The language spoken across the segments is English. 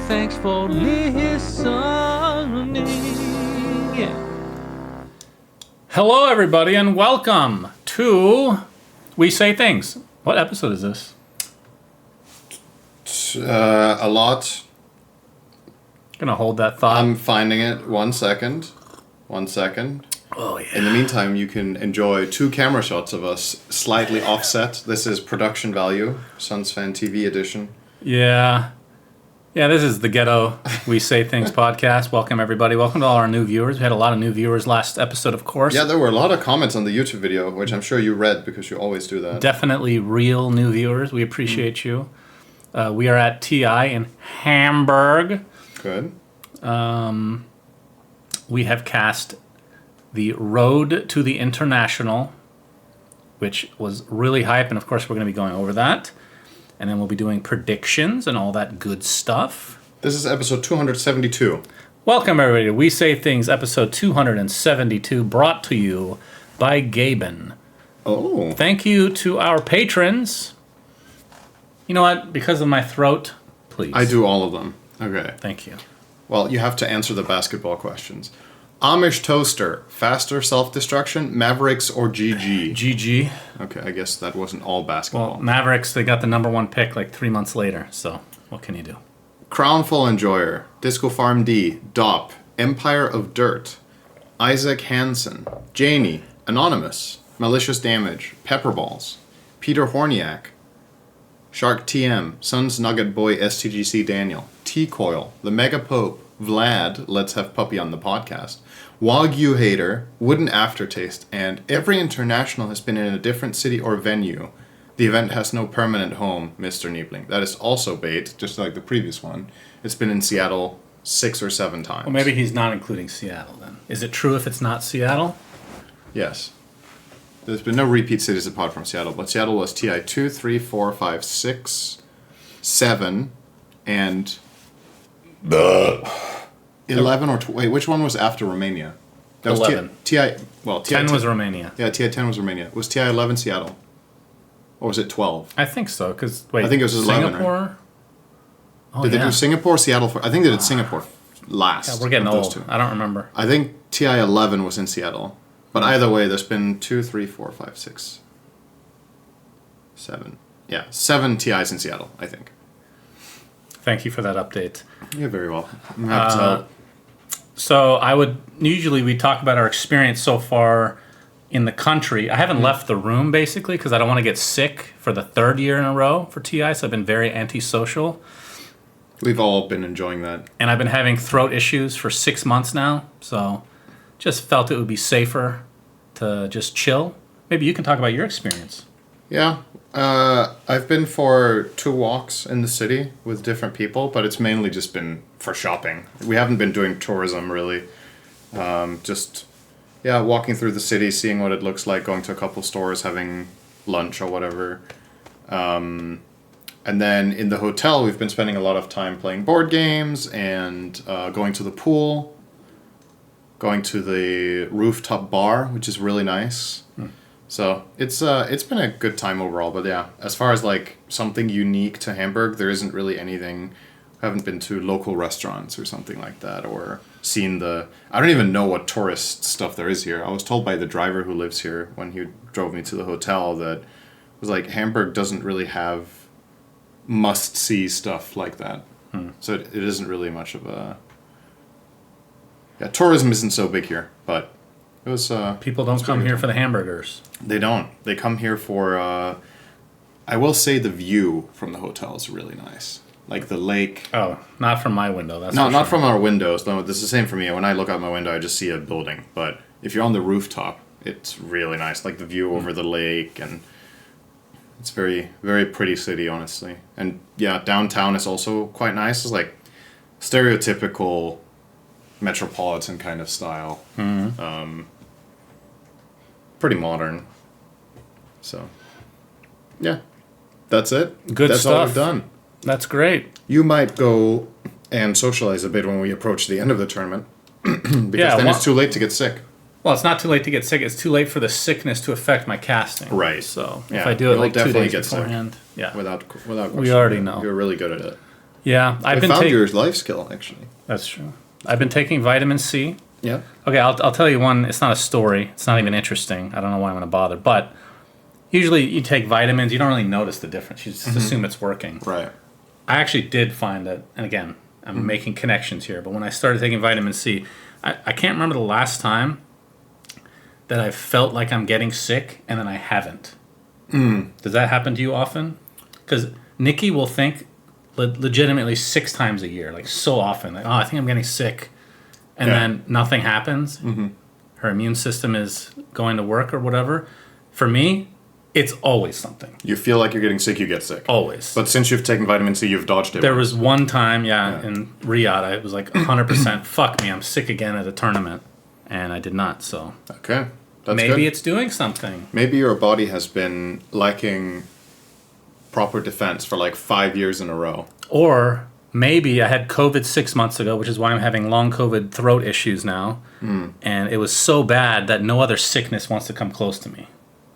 thanks for listening. Yeah. Hello, everybody, and welcome to We Say Things. What episode is this? A lot. Gonna hold that thought. I'm finding it. 1 second. 1 second. Oh, yeah. In the meantime, you can enjoy 2 camera shots of us slightly offset. This is production value, Suns Fan TV edition. Yeah, this is the Ghetto We Say Things podcast. Welcome, everybody. Welcome to all our new viewers. We had a lot of new viewers last episode, of course. Yeah, there were a lot of comments on the YouTube video, which I'm sure you read because you always do that. Definitely real new viewers. We appreciate you. We are at TI in Hamburg. Good. We have cast the Road to the International, which was really hype, and of course we're going to be going over that. And then we'll be doing predictions and all that good stuff. This is episode 272. Welcome, everybody, to We Say Things, episode 272, brought to you by Gaben. Oh. Thank you to our patrons. You know what? Because of my throat, please. I do all of them. Okay. Thank you. Well, you have to answer the basketball questions. Amish Toaster, faster self-destruction, Mavericks, or GG? GG. Okay, I guess that wasn't all basketball. Well, Mavericks, they got the number 1 pick like 3 months later, so what can you do? Crownful Enjoyer, Disco Farm D, Dop, Empire of Dirt, Isaac Hansen, Janie, Anonymous, Malicious Damage, Pepperballs, Peter Horniak, Shark TM, Suns Nugget Boy STGC Daniel, T-Coil, The Mega Pope, Vlad, Let's Have Puppy on the Podcast, Wagyu Hater, Wooden Aftertaste, and every international has been in a different city or venue. The event has no permanent home, Mr. Niebling. That is also bait, just like the previous one. It's been in Seattle 6 or 7 times. Well, maybe he's not including Seattle then. Is it true if it's not Seattle? Yes. There's been no repeat cities apart from Seattle, but Seattle was TI 2, 3, 4, 5, 6, 7, and 11 or... Wait, which one was after Romania? That 11. Was TI... Well, TI 10 was Romania. Yeah, TI 10 was Romania. Was TI 11 Seattle? Or was it 12? I think so, because, wait, I think it was 11, Singapore? right? Oh, Did they do Singapore or Seattle? I think they did Singapore last. Yeah, we're getting of those old. two. I don't remember. I think TI 11 was in Seattle. But either way, there's been 2, 3, 4, 5, 6, 7. Yeah, 7 TIs in Seattle, I think. Thank you for that update. You're very welcome. I'm happy to help. So usually we talk about our experience so far in the country. I haven't left the room, basically, because I don't want to get sick for the 3rd year in a row for TI, so I've been very antisocial. We've all been enjoying that. And I've been having throat issues for 6 months now, so just felt it would be safer to just chill. Maybe you can talk about your experience. Yeah, I've been for 2 walks in the city with different people, but it's mainly just been for shopping. We haven't been doing tourism, really. Walking through the city, seeing what it looks like, going to a couple stores, having lunch or whatever. And then in the hotel, we've been spending a lot of time playing board games and going to the pool, going to the rooftop bar, which is really nice. So it's been a good time overall. But yeah, as far as like something unique to Hamburg, there isn't really anything. I haven't been to local restaurants or something like that, or seen I don't even know what tourist stuff there is here. I was told by the driver who lives here when he drove me to the hotel that it was like Hamburg doesn't really have must-see stuff like that. So it isn't really much of a... Yeah, tourism isn't so big here, but it was... People don't come here for the hamburgers. They don't. They come here for... I will say the view from the hotel is really nice. Like the lake... Oh, not from my window. That's No, not sure. from our windows. No, this is the same for me. When I look out my window, I just see a building. But if you're on the rooftop, it's really nice. Like the view over the lake, and it's very, very pretty city, honestly. And yeah, downtown is also quite nice. It's like stereotypical metropolitan kind of style. Pretty modern. So, yeah, that's it. Good That's stuff. all we've done. That's great. You might go and socialize a bit when we approach the end of the tournament, because then it's too late to get sick. Well, it's not too late to get sick. It's too late for the sickness to affect my casting. Right. So Yeah, if I do it you'll like 2 definitely days get sick. beforehand, yeah. Without question. We already know. You're really good at it. Yeah, I I've been found taking. your life skill, actually. That's true. I've been taking vitamin C. Yeah. Okay, I'll tell you one. It's not a story. It's not even interesting. I don't know why I'm going to bother. But usually you take vitamins, you don't really notice the difference. You just assume it's working. Right. I actually did find that, and again, I'm making connections here, but when I started taking vitamin C, I can't remember the last time that I felt like I'm getting sick and then I haven't. Does that happen to you often? Because Nikki will think legitimately 6 times a year, like so often, like, oh, I think I'm getting sick, and then nothing happens. Her immune system is going to work or whatever. For me, it's always something. You feel like you're getting sick, you get sick. Always. But since you've taken vitamin C, you've dodged it. There was one time, in Riyadh, I was like 100%, fuck me, I'm sick again at a tournament. And I did not, so. Okay. That's Maybe good. it's doing something. Maybe your body has been lacking proper defense for like 5 years in a row. Or maybe I had COVID 6 months ago, which is why I'm having long COVID throat issues now. And it was so bad that no other sickness wants to come close to me.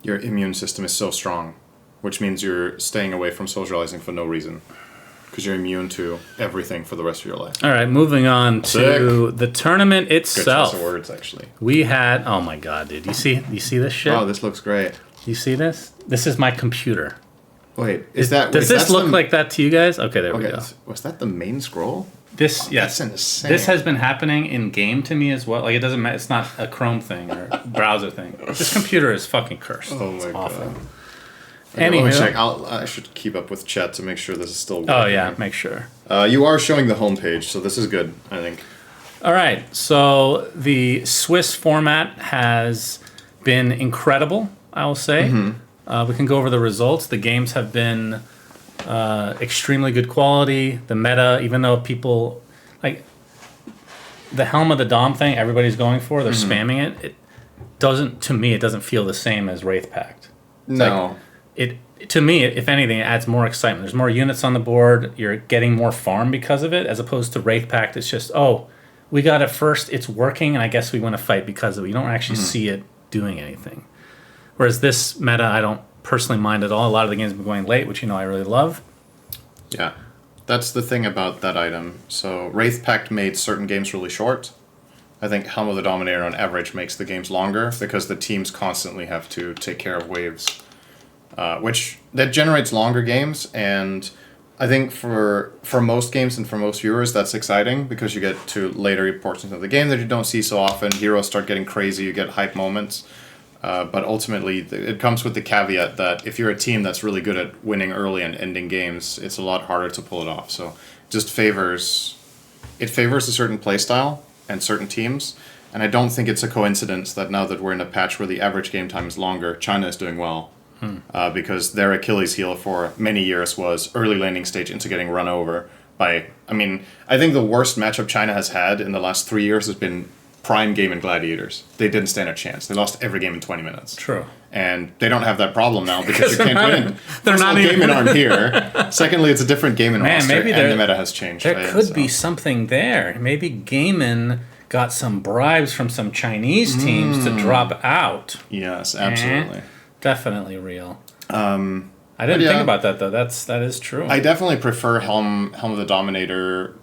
Your immune system is so strong, which means you're staying away from socializing for no reason. Because you're immune to everything for the rest of your life. All right, moving on to the tournament Good itself. choice of words, actually. We had, oh my god, dude, you see this shit? Oh, this looks great. You see this? This is my computer. Wait, is that... Does this look like that to you guys? Okay, there we Okay, go. was that the main scroll? This, yes. That's insane. This has been happening in game to me as well. Like, it doesn't matter. It's not a Chrome thing or browser thing. This computer is fucking cursed. Oh my It's awful. god. Okay, let me Anywho. check. I should keep up with chat to make sure this is still working. Oh, yeah, make sure. You are showing the homepage, so this is good, I think. All right, so the Swiss format has been incredible, I will say. We can go over the results. The games have been extremely good quality. The meta, even though people, like, the Helm of the Dom thing everybody's going for, they're spamming it. It doesn't, to me, it doesn't feel the same as Wraith Pact. No. To me, if anything, it adds more excitement. There's more units on the board. You're getting more farm because of it, as opposed to Wraith Pact. It's just, oh, we got it first. It's working, and I guess we want to fight because of it. You don't actually see it doing anything. Whereas this meta, I don't personally mind at all. A lot of the games have been going late, which I really love. Yeah. That's the thing about that item. So Wraith Pact made certain games really short. I think Helm of the Dominator on average makes the games longer because the teams constantly have to take care of waves. Which that generates longer games, and I think for most games and for most viewers that's exciting because you get to later portions of the game that you don't see so often. Heroes start getting crazy, you get hype moments, but ultimately it comes with the caveat that if you're a team that's really good at winning early and ending games, it's a lot harder to pull it off. So just favors a certain playstyle and certain teams, and I don't think it's a coincidence that now that we're in a patch where the average game time is longer, China is doing well. Because their Achilles heel for many years was early landing stage into getting run over by... I think the worst matchup China has had in the last 3 years has been Prime Game and Gladiators. They didn't stand a chance. They lost every game in 20 minutes. True. And they don't have that problem now because you can't win. They're not even... Game and aren't here. Secondly, it's a different game and roster, maybe and the meta has changed. There could be something there. Maybe Gaiman got some bribes from some Chinese teams to drop out. Yes, absolutely. Definitely real. I didn't think about that though. That is true. I definitely prefer Helm of the Dominator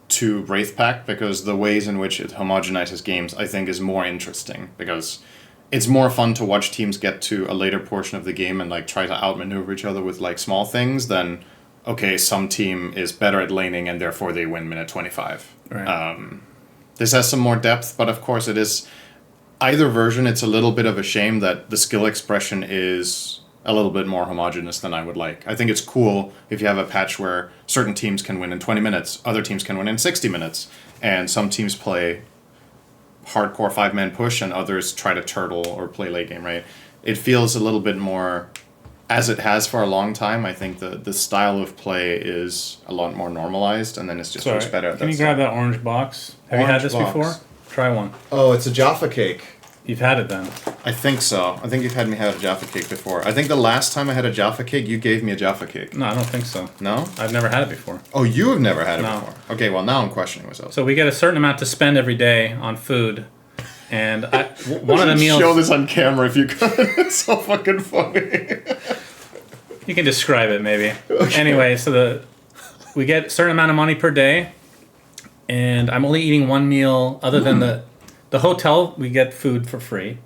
to Wraith Pact because the ways in which it homogenizes games I think is more interesting because it's more fun to watch teams get to a later portion of the game and like try to outmaneuver each other with like small things than some team is better at laning and therefore they win minute 25. Right. This has some more depth, but of course it is. Either version, it's a little bit of a shame that the skill expression is a little bit more homogenous than I would like. I think it's cool if you have a patch where certain teams can win in 20 minutes, other teams can win in 60 minutes, and some teams play hardcore 5-man push and others try to turtle or play late game, right? It feels a little bit more, as it has for a long time, I think the style of play is a lot more normalized, and then it's just much better at that. Can you grab that orange box? Have you had this before? Try one. Oh, it's a Jaffa cake. You've had it then. I think so. I think you've had me have a Jaffa cake before. I think the last time I had a Jaffa cake, you gave me a Jaffa cake. No, I don't think so. No? I've never had it before. Oh, you have never had it No. before. Okay, well now I'm questioning myself. So we get a certain amount to spend every day on food, and one of the meals. Show this on camera if you could. It's so fucking funny. You can describe it maybe. Okay. Anyway, so we get a certain amount of money per day, and I'm only eating one meal other than the hotel. We get food for free,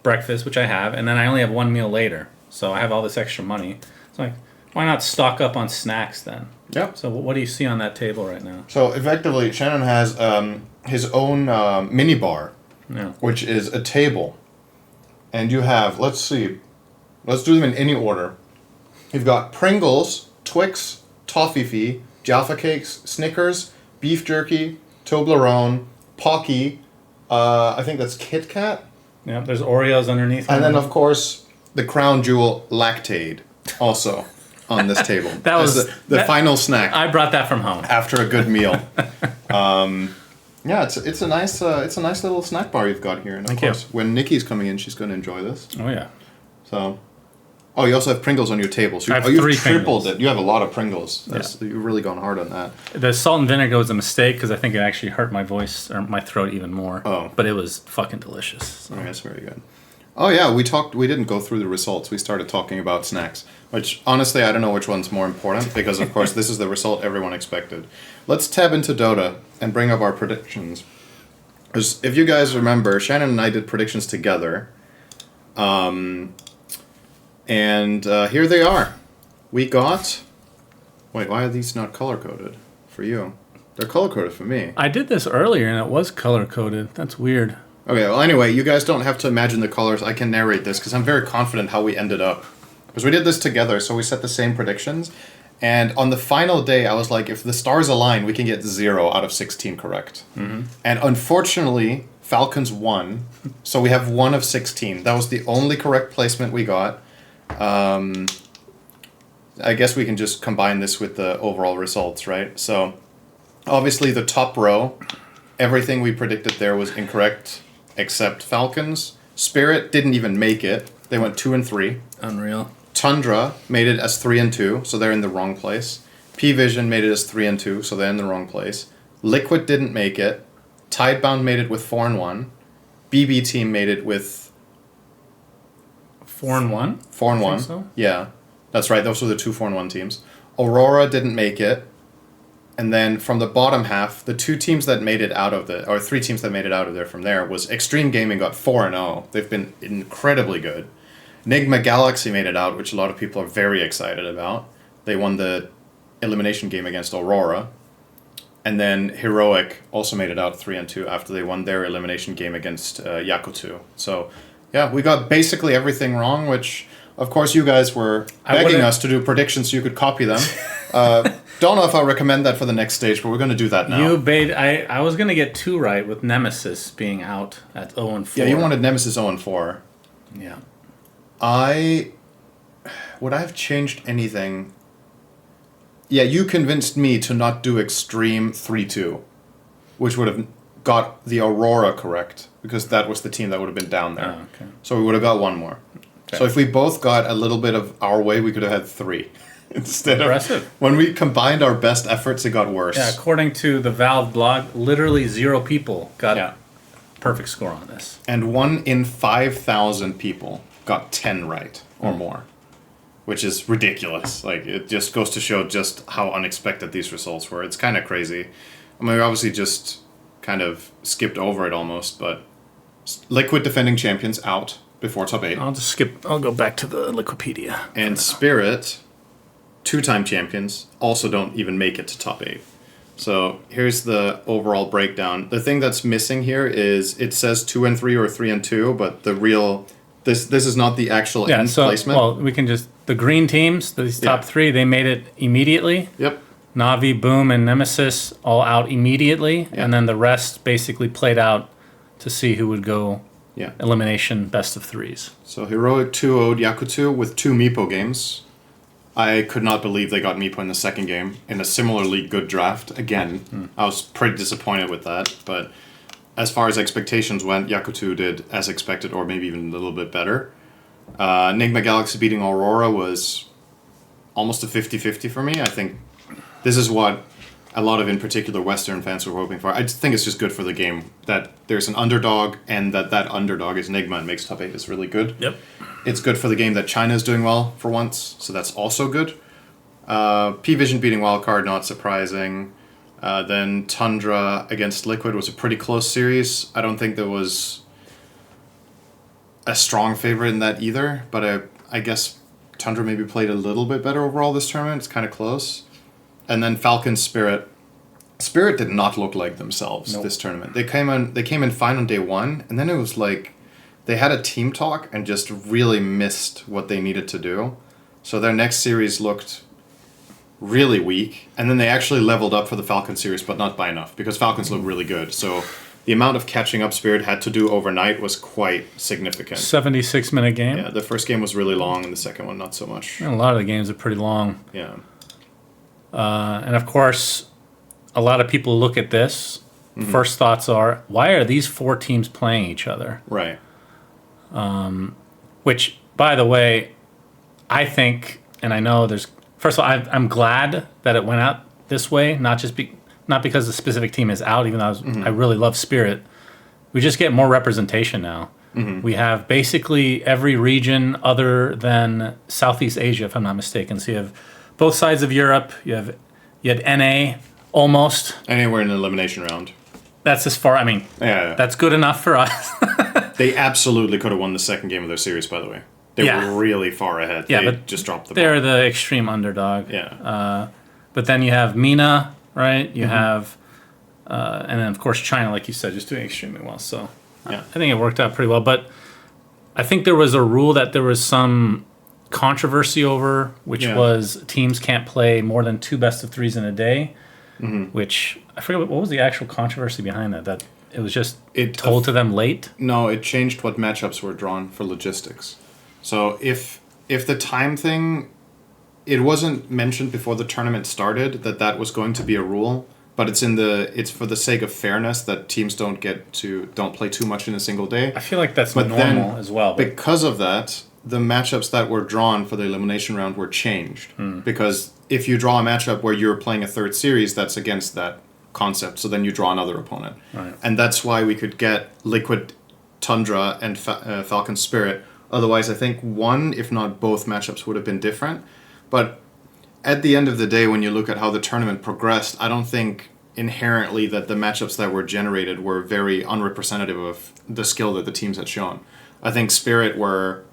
breakfast, which I have, and then I only have one meal later. So I have all this extra money. It's like, why not stock up on snacks then? Yep. So what do you see on that table right now? So effectively, Shannon has his own mini bar, Yeah. which is a table. And you have, let's do them in any order. You've got Pringles, Twix, Toffee, Jaffa Cakes, Snickers, beef jerky, Toblerone, Pocky, I think that's Kit Kat. Yeah, there's Oreos underneath. And then, of course, the crown jewel, Lactaid, also on this table. That was the final snack I brought that from home. after a good meal. Yeah, it's a nice little snack bar you've got here. And of course, when Nikki's coming in, she's going to enjoy this. Oh yeah. So, you also have Pringles on your table. So I have you've 3 tripled Pringles. it. You have a lot of Pringles. You've really gone hard on that. The salt and vinegar was a mistake because I think it actually hurt my voice or my throat even more. Oh. But it was fucking delicious. So. Okay, that's very good. Oh yeah, we didn't go through the results. We started talking about snacks, which honestly I don't know which one's more important because of course this is the result everyone expected. Let's tab into Dota and bring up our predictions. Because if you guys remember, Shannon and I did predictions together. And here they are. We got... Wait, why are these not color-coded for you? They're color-coded for me. I did this earlier and it was color coded. That's weird. Okay, well, anyway, you guys don't have to imagine the colors. I can narrate this because I'm very confident how we ended up. Because we did this together, so we set the same predictions. And on the final day, I was like, if the stars align, we can get 0 out of 16 correct. Mm-hmm. And unfortunately, Falcons won. So we have 1 of 16. That was the only correct placement we got. I guess we can just combine this with the overall results, right? So obviously the top row, everything we predicted there was incorrect. Except Falcons. Spirit didn't even make it. They went 2 and 3. Unreal. Tundra made it as 3 and 2, so they're in the wrong place. P-Vision made it as 3 and 2, so they're in the wrong place. Liquid didn't make it. Tidebound made it with 4 and 1. BB Team made it with 4 and 1. 4 and 1. So? Yeah, that's right. Those were the 2 4 and 1 teams. Aurora didn't make it. And then from the bottom half, the 2 teams that made it out of or 3 teams that made it out of there from there was Extreme Gaming got 4 and 0. They've been incredibly good. Enigma Galaxy made it out, which a lot of people are very excited about. They won the elimination game against Aurora. And then Heroic also made it out 3 and 2 after they won their elimination game against Yakutu. So, yeah, we got basically everything wrong, which, of course, you guys were begging us to do predictions so you could copy them. Don't know if I recommend that for the next stage, but we're going to do that now. I was going to get 2 right with Nemesis being out at 0 and 4. Yeah, you wanted Nemesis 0 and 4. Yeah. Would I have changed anything? Yeah, you convinced me to not do Extreme 3-2, which would have got the Aurora correct, because that was the team that would have been down there. Oh, okay. So we would have got 1 more. Okay. So if we both got a little bit of our way, we could have had 3. Instead Impressive. When we combined our best efforts, it got worse. Yeah, according to the Valve blog, literally 0 people got perfect score on this. And 1 in 5,000 people got 10 right or more, which is ridiculous. Like, it just goes to show just how unexpected these results were. It's kind of crazy. I mean, we obviously just kind of skipped over it almost, but Liquid defending champions out before top 8. I'll go back to the Liquipedia. And Spirit, 2-time champions, also don't even make it to top 8. So here's the overall breakdown. The thing that's missing here is it says 2 and 3 or 3 and 2, but the real this is not the actual end placement. Well, we can just the green teams, these top 3, they made it immediately. Yep. Navi, Boom, and Nemesis all out immediately, and then the rest basically played out to see who would go elimination best of 3s. So Heroic 2-0'd Yakutu with 2 Meepo games. I could not believe they got Meepo in the second game in a similarly good draft. Again, I was pretty disappointed with that, but as far as expectations went, Yakutu did as expected or maybe even a little bit better. Enigma Galaxy beating Aurora was almost a 50-50 for me. I think this is what a lot of, in particular, Western fans were hoping for. I just think it's just good for the game that there's an underdog and that underdog is Enigma and makes top 8 is really good. Yep. It's good for the game that China is doing well for once, so that's also good. P-Vision beating Wildcard, not surprising. Then Tundra against Liquid was a pretty close series. I don't think there was a strong favorite in that either, but I guess Tundra maybe played a little bit better overall this tournament. It's kind of close. And then Falcon Spirit. Spirit did not look like themselves this tournament. They came in fine on day one, and then it was like they had a team talk and just really missed what they needed to do. So their next series looked really weak, and then they actually leveled up for the Falcon series, but not by enough, because Falcons look really good. So the amount of catching up Spirit had to do overnight was quite significant. 76-minute game. Yeah, the first game was really long, and the second one not so much. And a lot of the games are pretty long. Yeah. And of course, a lot of people look at this. First thoughts are, why are these 4 teams playing each other? Right. Which, by the way, I think, and I know there's... First of all, I'm glad that it went out this way, not because the specific team is out, even though I really love Spirit. We just get more representation now. We have basically every region other than Southeast Asia, if I'm not mistaken. So you have both sides of Europe. You had NA almost. Anywhere in the elimination round. That's as far. I mean, that's good enough for us. They absolutely could have won the second game of their series, by the way. They were really far ahead. Yeah, they but just dropped the ball. They're the extreme underdog. Yeah. But then you have Mina, right? You have, and then of course China, like you said, just doing extremely well. So Yeah. I think it worked out pretty well. But I think there was a rule that there was some controversy over, which was teams can't play more than 2 best-of-3s in a day. Which I forget what was the actual controversy behind that. That it was just told to them late. No, it changed what matchups were drawn for logistics. So if the time thing, it wasn't mentioned before the tournament started that was going to be a rule, but it's for the sake of fairness that teams don't play too much in a single day. I feel like that's normal as well. But because of that, the matchups that were drawn for the elimination round were changed. Because if you draw a matchup where you're playing a third series, that's against that concept. So then you draw another opponent. Right. And that's why we could get Liquid Tundra and Falcon Spirit. Otherwise, I think one, if not both matchups would have been different. But at the end of the day, when you look at how the tournament progressed, I don't think inherently that the matchups that were generated were very unrepresentative of the skill that the teams had shown. I think Spirit were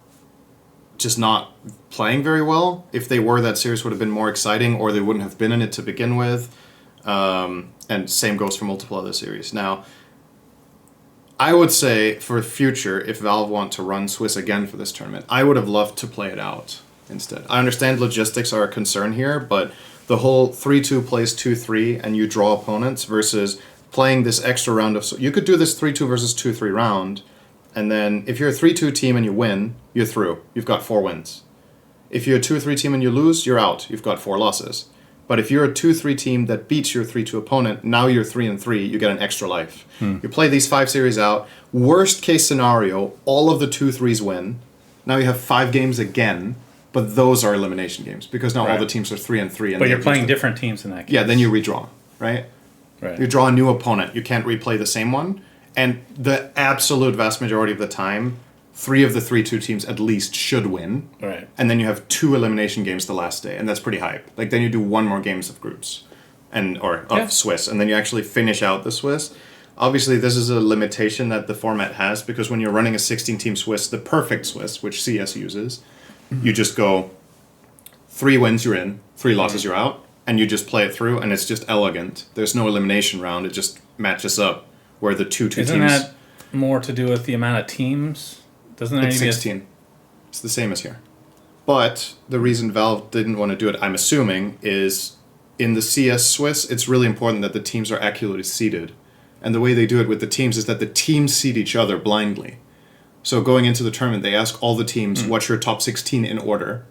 just not playing very well. If they were, that series would have been more exciting, or they wouldn't have been in it to begin with. And same goes for multiple other series. Now, I would say for future, if Valve want to run Swiss again for this tournament, I would have loved to play it out instead. I understand logistics are a concern here, but the whole 3-2 plays 2-3 and you draw opponents versus playing this extra round of... So you could do this 3-2 versus 2-3 round, and then if you're a 3-2 team and you win, you're through. You've got 4 wins. If you're a 2-3 team and you lose, you're out. You've got 4 losses. But if you're a 2-3 team that beats your 3-2 opponent, now you're 3-3, you get an extra life. You play these 5 series out. Worst case scenario, all of the 2-3s win. Now you have 5 games again, but those are elimination games because now all the teams are 3-3. But you're playing different teams in that case. Yeah, then you redraw, right? Right. You draw a new opponent. You can't replay the same one. And the absolute vast majority of the time, 3 of the 3-2 teams at least should win. Right. And then you have 2 elimination games the last day, and that's pretty hype. Like then you do 1 more games of groups, of Swiss, and then you actually finish out the Swiss. Obviously, this is a limitation that the format has because when you're running a 16-team Swiss, the perfect Swiss, which CS uses, you just go 3 wins you're in, 3 losses you're out, and you just play it through, and it's just elegant. There's no elimination round; it just matches up where the 2-2 teams. Isn't that more to do with the amount of teams? Doesn't that It's 16. It's the same as here. But the reason Valve didn't want to do it, I'm assuming, is in the CS Swiss, it's really important that the teams are accurately seeded. And the way they do it with the teams is that the teams seed each other blindly. So going into the tournament, they ask all the teams, what's your top 16 in order?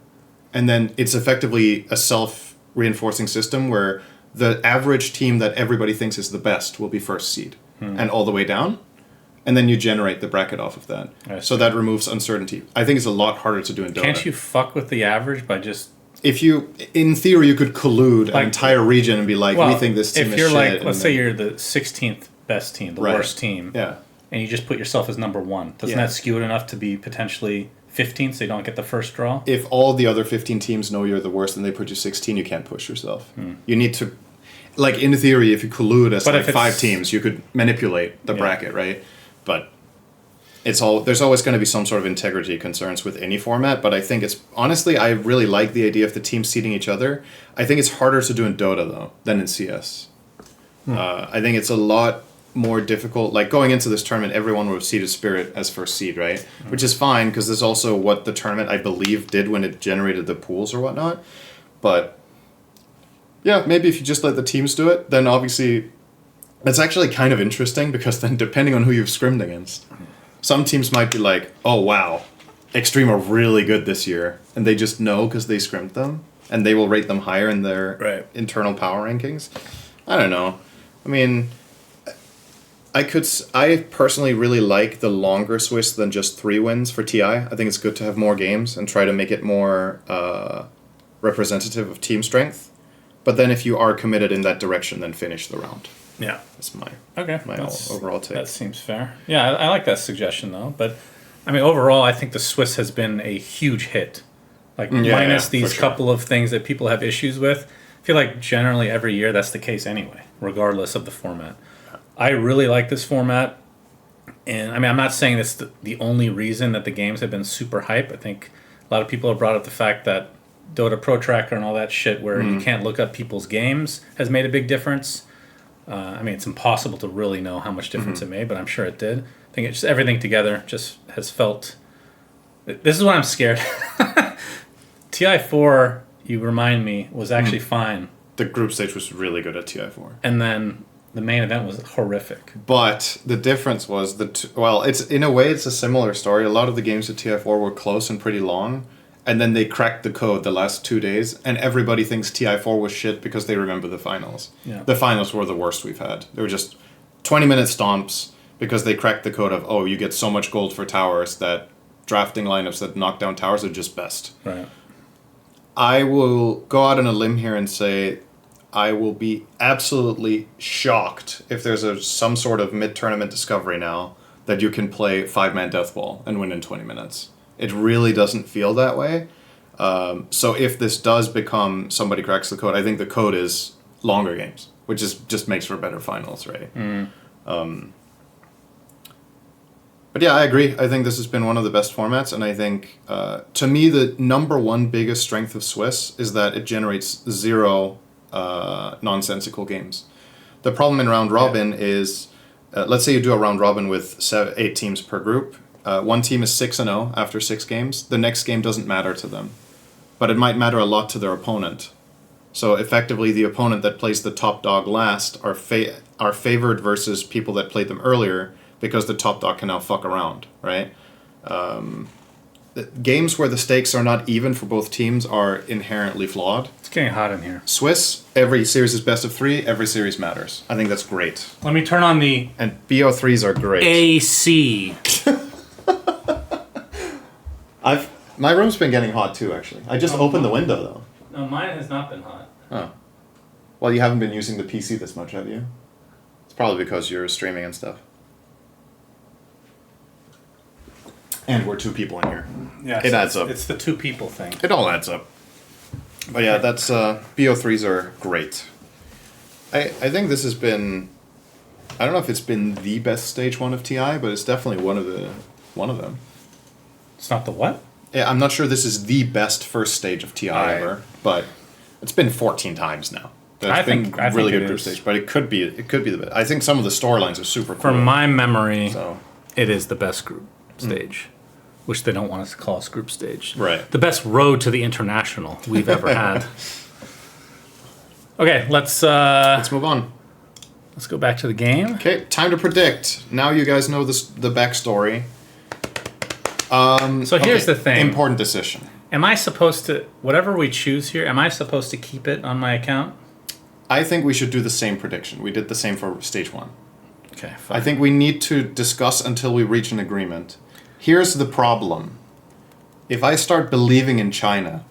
And then it's effectively a self-reinforcing system where the average team that everybody thinks is the best will be first seed. And all the way down. And then you generate the bracket off of that. So that removes uncertainty. I think it's a lot harder to do in Dota. Can't you fuck with the average by just... In theory, you could collude an entire region and be like, we think this team is shit. If you're like, let's say you're the 16th best team, the worst team. Yeah. And you just put yourself as number 1. Doesn't that skew it enough to be potentially 15, so you don't get the first draw. If all the other 15 teams know you're the worst and they put you 16, you can't push yourself. You need to, like in theory, if you collude as like 5 teams, you could manipulate the bracket, right? But there's always going to be some sort of integrity concerns with any format, but I think honestly, I really like the idea of the teams seeding each other. I think it's harder to do in Dota, though, than in CS. I think it's a lot more difficult. Like, going into this tournament, everyone would have seeded Spirit as first seed, right? Which is fine, because that's also what the tournament, I believe, did when it generated the pools or whatnot. But, yeah, maybe if you just let the teams do it, then obviously that's actually kind of interesting, because then depending on who you've scrimmed against, some teams might be like, oh, wow, Extreme are really good this year. And they just know because they scrimmed them. And they will rate them higher in their internal power rankings. I don't know. I mean, I personally really like the longer Swiss than just 3 wins for TI. I think it's good to have more games and try to make it more representative of team strength. But then if you are committed in that direction, then finish the round. Yeah. That's my overall take. That seems fair. Yeah, I like that suggestion, though. But, I mean, overall, I think the Swiss has been a huge hit. Like, minus these couple of things that people have issues with. I feel like generally every year that's the case anyway, regardless of the format. I really like this format. And, I mean, I'm not saying it's the only reason that the games have been super hype. I think a lot of people have brought up the fact that Dota Pro Tracker and all that shit where you can't look up people's games has made a big difference. I mean, it's impossible to really know how much difference it made, but I'm sure it did. I think it's just everything together just has felt... This is what I'm scared. TI4, you remind me, was actually fine. The group stage was really good at TI4. And then the main event was horrific. But the difference was it's in a way it's a similar story. A lot of the games at TI4 were close and pretty long, and then they cracked the code the last 2 days, and everybody thinks TI4 was shit because they remember the finals. Yeah. The finals were the worst we've had. They were just 20-minute stomps because they cracked the code of, oh, you get so much gold for towers that drafting lineups that knock down towers are just best. Right. I will go out on a limb here and say I will be absolutely shocked if there's some sort of mid-tournament discovery now that you can play 5-man deathball and win in 20 minutes. It really doesn't feel that way. So if this does become somebody cracks the code, I think the code is longer games, which just makes for better finals, right? But yeah, I agree. I think this has been one of the best formats, and I think, to me, the number one biggest strength of Swiss is that it generates 0 nonsensical games. The problem in round robin is, let's say you do a round robin with 8 teams per group. One team is 6-0 after 6 games. The next game doesn't matter to them, but it might matter a lot to their opponent. So effectively, the opponent that plays the top dog last are favored versus people that played them earlier, because the top dog can now fuck around, right? Games where the stakes are not even for both teams are inherently flawed. It's getting hot in here. Swiss, every series is best of 3, every series matters. I think that's great. Let me turn on the... And BO3s are great. AC. My room's been getting hot too, actually. I just opened the window, though. No, mine has not been hot. Oh. Well, you haven't been using the PC this much, have you? It's probably because you're streaming and stuff. And we're 2 people in here. Yeah, it adds up. It's the 2 people thing. It all adds up. But yeah, that's BO3s are great. I think this has been, I don't know if it's been the best stage 1 of TI, but it's definitely one of them. It's not the what? Yeah, I'm not sure this is the best first stage of TI ever, but it's been 14 times now. I think really good group stage, but it could be the best. I think some of the storylines are super cool. From my memory, it is the best group stage, which they don't want us to call us group stage. Right. The best road to the international we've ever had. Okay, let's move on. Let's go back to the game. Okay, time to predict. Now you guys know the backstory. So here's the thing. Important decision. Am I supposed to, whatever we choose here, am I supposed to keep it on my account? I think we should do the same prediction. We did the same for stage 1. Okay, fine. I think we need to discuss until we reach an agreement. Here's the problem. If I start believing in China,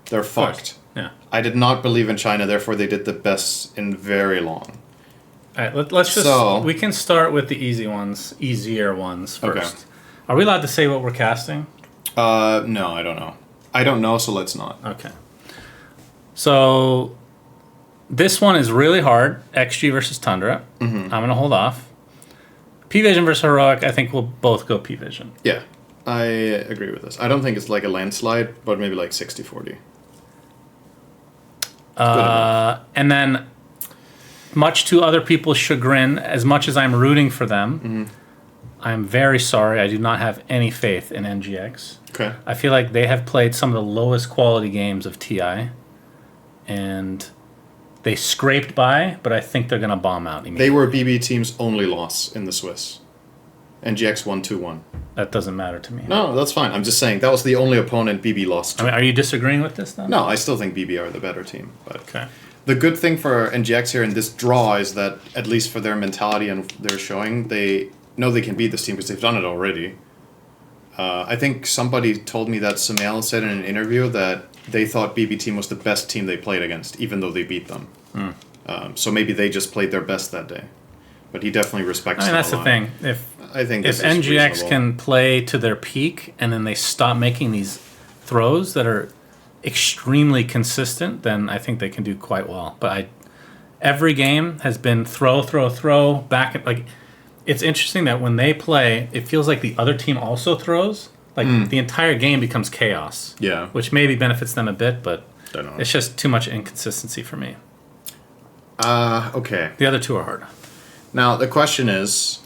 they're fucked. Yeah. I did not believe in China, therefore they did the best in very long. All right, let's just, we can start with the easier ones first. Okay. Are we allowed to say what we're casting? No, I don't know. I don't know, so let's not. Okay. So this one is really hard. XG versus Tundra. Mm-hmm. I'm going to hold off. P-Vision versus Heroic, I think we'll both go P-Vision. Yeah, I agree with this. I don't think it's like a landslide, but maybe like 60-40. And then, much to other people's chagrin, as much as I'm rooting for them, I'm very sorry. I do not have any faith in NGX. Okay. I feel like they have played some of the lowest quality games of TI, and they scraped by, but I think they're going to bomb out immediately. They were BB Team's only loss in the Swiss. NGX won 2-1. That doesn't matter to me. No, that's fine. I'm just saying that was the only opponent BB lost to. I mean, are you disagreeing with this then? No, I still think BB are the better team. But Okay. the good thing for NGX here in this draw is that, at least for their mentality and their showing, they know they can beat this team because they've done it already. I think somebody told me that Sumail said in an interview that they thought BB Team was the best team they played against, even though they beat them. So maybe they just played their best that day. But he definitely respects them. I mean, that's the thing. I think if NGX can play to their peak and then they stop making these throws that are extremely consistent, then I think they can do quite well. But every game has been throw, back. Like, it's interesting that when they play, it feels like the other team also throws. Like, the entire game becomes chaos. Yeah. Which maybe benefits them a bit, but Don't know. it's just too much inconsistency for me. Okay. The other two are hard. Now, the question is,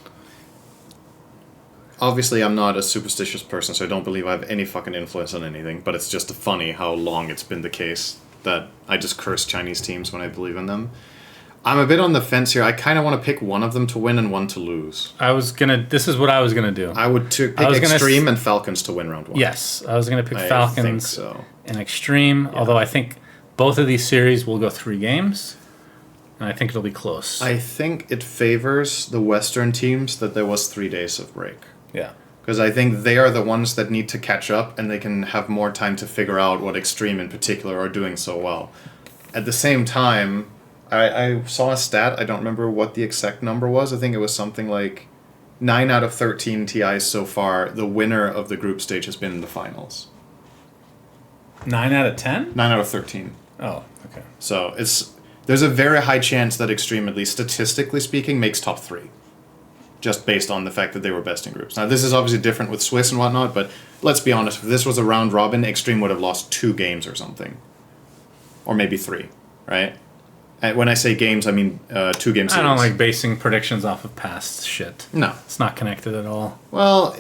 obviously I'm not a superstitious person, so I don't believe I have any fucking influence on anything, but it's just funny how long it's been the case that I just curse Chinese teams when I believe in them. I'm a bit on the fence here. I kind of want to pick one of them to win and one to lose. This is what I was going to do. I would pick Extreme and Falcons to win round one. Yes, I was going to pick I Falcons think so. and Extreme, although I think both of these series will go 3 games, and I think it'll be close. I think it favors the Western teams that there was 3 days of break. Yeah. Because I think they are the ones that need to catch up, and they can have more time to figure out what Extreme in particular are doing so well. At the same time, I saw a stat, I don't remember what the exact number was, I think it was something like 9 out of 13 TIs so far, the winner of the group stage has been in the finals. 9 out of 10? 9 out of 13. Oh, okay. So there's a very high chance that Extreme, at least statistically speaking, makes top 3. Just based on the fact that they were best in groups. Now, this is obviously different with Swiss and whatnot, but let's be honest, if this was a round robin, Extreme would have lost 2 games or something. Or maybe 3, right? And when I say games, I mean 2 game series. I don't like basing predictions off of past shit. No. It's not connected at all. Well,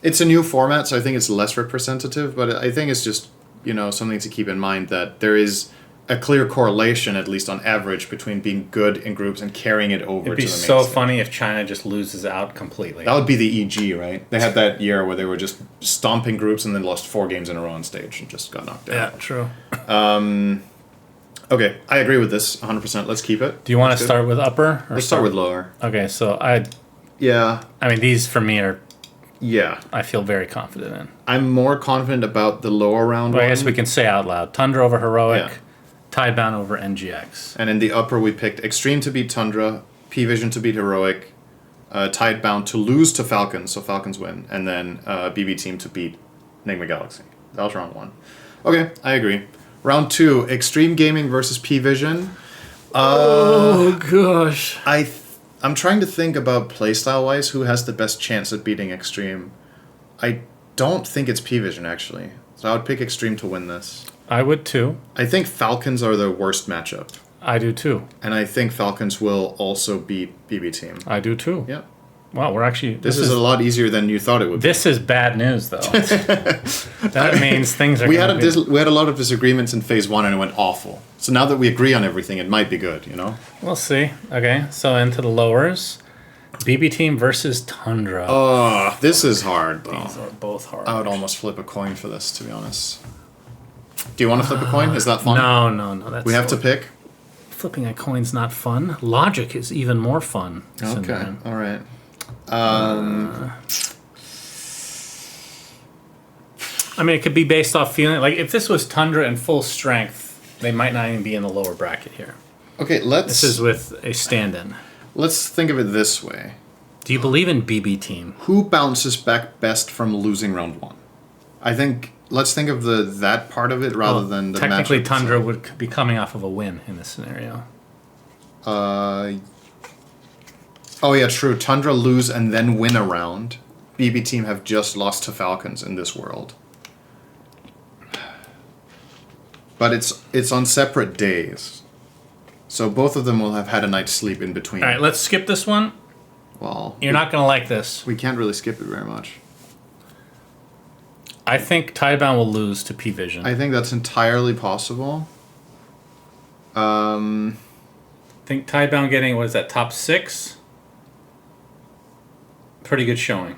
it's a new format, so I think it's less representative, but I think it's just, something to keep in mind that there is a clear correlation, at least on average, between being good in groups and carrying it over to the main It'd be so stage. funny if China just loses out completely. That would be the EG, right? They had that year where they were just stomping groups and then lost 4 games in a row on stage and just got knocked out. Yeah, true. Okay, I agree with this 100%. Let's keep it. Do you want to start with upper? Or Let's start with lower. Okay, so Yeah. I mean, these for me are, Yeah. I feel very confident in. I'm more confident about the lower round Well, one. I guess we can say out loud. Tundra over Heroic, Yeah. Tidebound over NGX. And in the upper, we picked Extreme to beat Tundra, P-Vision to beat Heroic, Tidebound to lose to Falcons, so Falcons win, and then BB Team to beat Enigma Galaxy. That was round 1. Okay, I agree. Round 2, Extreme Gaming versus P-Vision. Oh, gosh. I'm trying to think about playstyle-wise who has the best chance at beating Extreme. I don't think it's P-Vision, actually. So I would pick Extreme to win this. I would too. I think Falcons are the worst matchup. I do too. And I think Falcons will also beat BB Team. I do too. Yeah. Wow, we're actually... This is a lot easier than you thought it would be. This is bad news, though. That means things are we had a lot of disagreements in phase 1 and it went awful. So now that we agree on everything, it might be good, We'll see. Okay, so into the lowers. BB Team versus Tundra. Oh, this is hard, though. These are both hard. I would almost flip a coin for this, to be honest. Do you want to flip a coin? Is that fun? No. That's We have to pick? Flipping a coin's not fun. Logic is even more fun. Okay, Syndrome. all right. I mean, it could be based off feeling. Like, if this was Tundra in full strength, they might not even be in the lower bracket here. Okay, This is with a stand-in. let's think of it this way. Do you believe in BB Team? Who bounces back best from losing round 1? I think let's think of that part of it rather than the technically matchup Tundra itself. would be coming off of a win in this scenario. Oh yeah, true. Tundra lose and then win a round. BB team have just lost to Falcons in this world. But it's on separate days. So both of them will have had a night's sleep in between. All right, let's skip this one. Well, You're not going to like this. we can't really skip it very much. I think Tidebound will lose to P-Vision. I think that's entirely possible. I think Tidebound getting, what is that, top 6? Pretty good showing.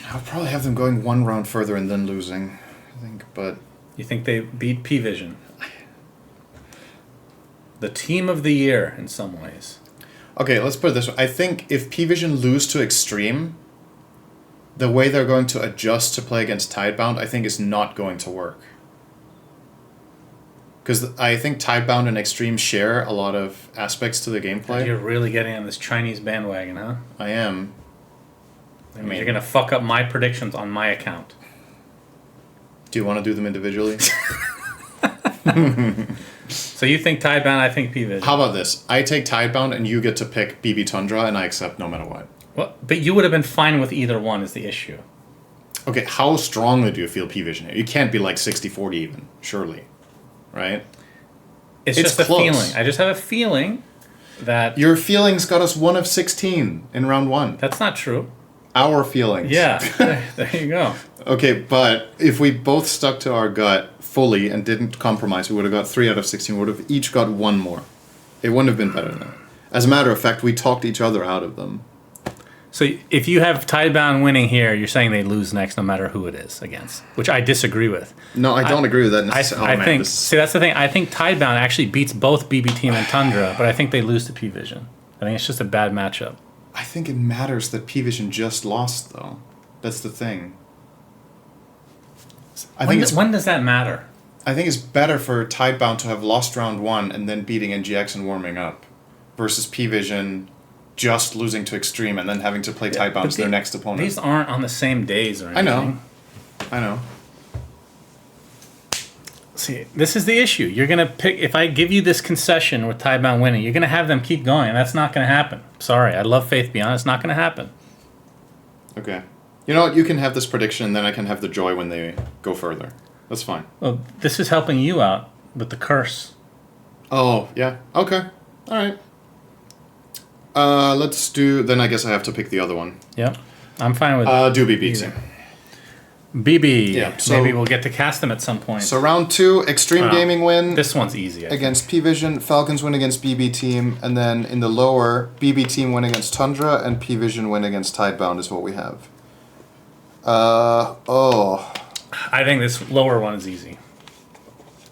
I'll probably have them going one round further and then losing, I think, but... You think they beat P-Vision? The team of the year, in some ways. Okay, let's put it this way. I think if P-Vision lose to Extreme, the way they're going to adjust to play against Tidebound, I think is not going to work. Because I think Tidebound and Extreme share a lot of aspects to the gameplay. You're really getting on this Chinese bandwagon, huh? I am. I mean, you're going to fuck up my predictions on my account. Do you want to do them individually? So you think Tidebound, I think P-Vision. How about this? I take Tidebound and you get to pick BB Tundra and I accept no matter what. Well, but you would have been fine with either one is the issue. Okay, how strongly do you feel P-Vision? You can't be like 60-40 even, surely. Right? It's It's just close. a feeling. I just have a feeling that... Your feelings got us 1 of 16 in round 1. That's not true. Our feelings. Yeah, there you go. Okay, but if we both stuck to our gut fully and didn't compromise, we would have got 3 out of 16. We would have each got 1 more. It wouldn't have been better than that. As a matter of fact, we talked each other out of them. So if you have Tidebound winning here, you're saying they lose next no matter who it is against, which I disagree with. No, I don't agree with that necessarily. I think, see, that's the thing. I think Tidebound actually beats both BB Team and Tundra, but I think they lose to P-Vision. I think it's just a bad matchup. I think it matters that P-Vision just lost, though. That's the thing. When does that matter? I think it's better for Tidebound to have lost round 1 and then beating NGX and warming up, versus P-Vision just losing to Extreme and then having to play Tidebound as their next opponent. These aren't on the same days or anything. I know. See, this is the issue. You're going to pick... If I give you this concession with Tidebound winning, you're going to have them keep going, and that's not going to happen. Sorry, I love Faith Beyond. It's not going to happen. Okay. You know what? You can have this prediction, and then I can have the joy when they go further. That's fine. Well, this is helping you out with the curse. Oh, yeah. Okay. All right. Let's do... Then I guess I have to pick the other one. Yep. I'm fine with Do BB team. BB. Yeah, so- Maybe we'll get to cast them at some point. So round 2, Extreme Gaming win This one's easy. I think. against P-Vision, Falcons win against BB team, and then in the lower, BB team win against Tundra, and P-Vision win against Tidebound is what we have. I think this lower one is easy.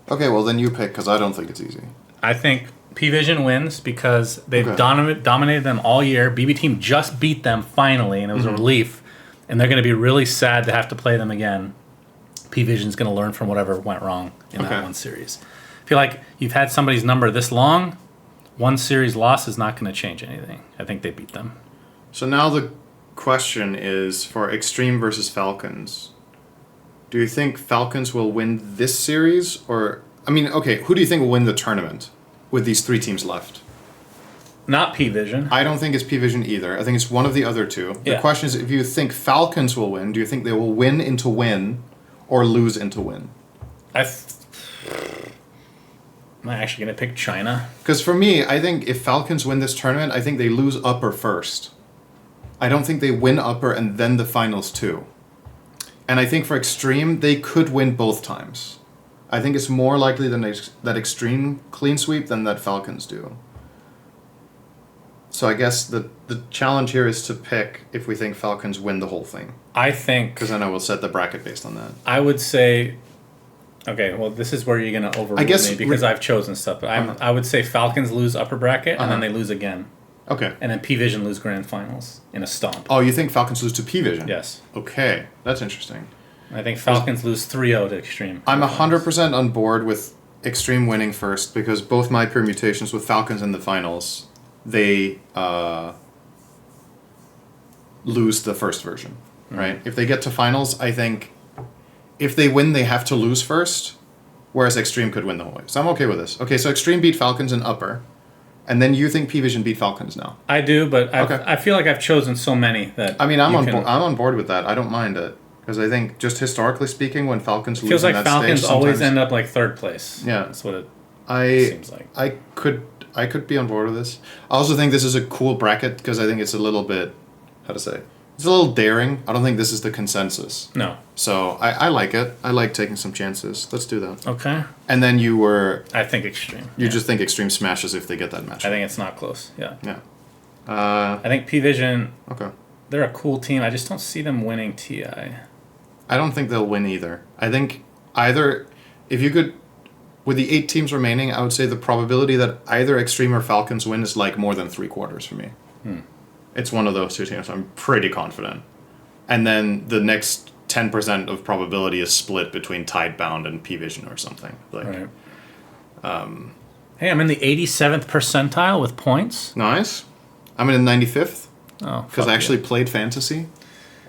Okay, well then you pick, because I don't think it's easy. I think P-Vision wins because they've Okay. dominated them all year. BB Team just beat them finally, and it was a relief. And they're going to be really sad to have to play them again. P-Vision's going to learn from whatever went wrong in Okay. that one series. I feel like you've had somebody's number this long, one series loss is not going to change anything. I think they beat them. So now the question is, for Extreme versus Falcons, do you think Falcons will win this series, or... I mean, okay, who do you think will win the tournament with these 3 teams left? Not P-Vision. I don't think it's P-Vision either. I think it's one of the other two. The Yeah. question is, if you think Falcons will win, do you think they will win into win or lose into win? Am I actually going to pick China? Because for me, I think if Falcons win this tournament, I think they lose upper first. I don't think they win upper and then the finals too. And I think for Extreme, they could win both times. I think it's more likely that Extreme clean sweep than that Falcons do. So I guess the challenge here is to pick if we think Falcons win the whole thing. I think... Because then I will set the bracket based on that. I would say... Okay, well, this is where you're going to overrule me because I've chosen stuff. But I would say Falcons lose upper bracket, and then they lose again. Okay. And then P-Vision lose grand finals in a stomp. Oh, you think Falcons lose to P-Vision? Yes. Okay, that's interesting. I think Falcons lose 3-0 to Extreme. I'm 100% on board with Extreme winning first because both my permutations with Falcons in the finals, they lose the first version, right? If they get to finals, I think if they win, they have to lose first, whereas Extreme could win the whole way. So I'm okay with this. Okay, so Extreme beat Falcons in upper, and then you think P-Vision beat Falcons now. I do, but Okay. I feel like I've chosen so many that I mean, I'm on board with that. I don't mind it. Because I think, just historically speaking, when Falcons lose feels in like that Falcons stage, always sometimes- end up like third place. Yeah. That's what it I seems like. I could be on board with this. I also think this is a cool bracket because I think it's a little bit, how to say, it's a little daring. I don't think this is the consensus. No. So I like it. I like taking some chances. Let's do that. Okay. And then you I think Extreme. just think Extreme smashes if they get that match. I think it's not close. Yeah. Yeah. I think P-Vision, Okay. they're a cool team. I just don't see them winning TI. I don't think they'll win either. I think either, if you could, with the 8 teams remaining, I would say the probability that either Extreme or Falcons win is like more than 3/4 for me. It's one of those two teams. I'm pretty confident. And then the next 10% of probability is split between Tidebound and P-Vision or something. Like, Right. Hey, I'm in the 87th percentile with points. Nice. I'm in the 95th Oh, because I actually played Fantasy,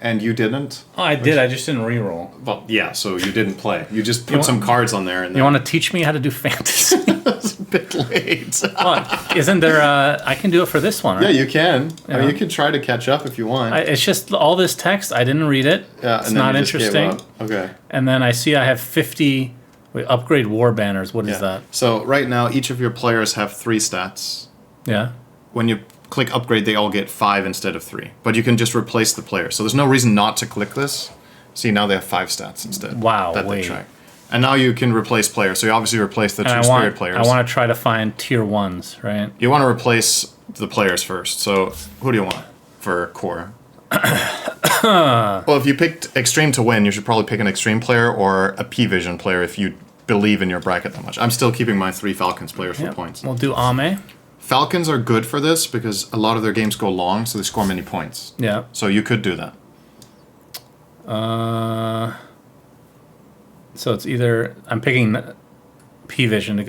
and you didn't. Oh, I did. I just didn't re-roll. Well, yeah, so you didn't play. You just put want- some cards on there, and You then want to teach me how to do fantasy? it's a bit late. Well, isn't there I can do it for this one, Yeah, right? you can. I mean, Yeah. you can try to catch up if you want. It's just all this text. I didn't read it. Yeah, it's and then not you just gave interesting. up. Okay. And then I see I have 50. Wait, upgrade war banners. What is that? So right now, each of your players have 3 stats. Yeah. When you click upgrade, they all get 5 instead of 3. But you can just replace the player. So there's no reason not to click this. See, now they have 5 stats instead. Wow, That they wait. track. And now you can replace players. So you obviously replace the And 2 I spirit players. want to try to find tier 1s, right? You want to replace the players first. So who do you want for core? Well, if you picked Extreme to win, you should probably pick an Extreme player or a P-Vision player if you believe in your bracket that much. I'm still keeping my 3 Falcons players for points. We'll do Ame. Falcons are good for this because a lot of their games go long, so they score many points. Yeah. So you could do that. So it's either I'm picking P-Vision.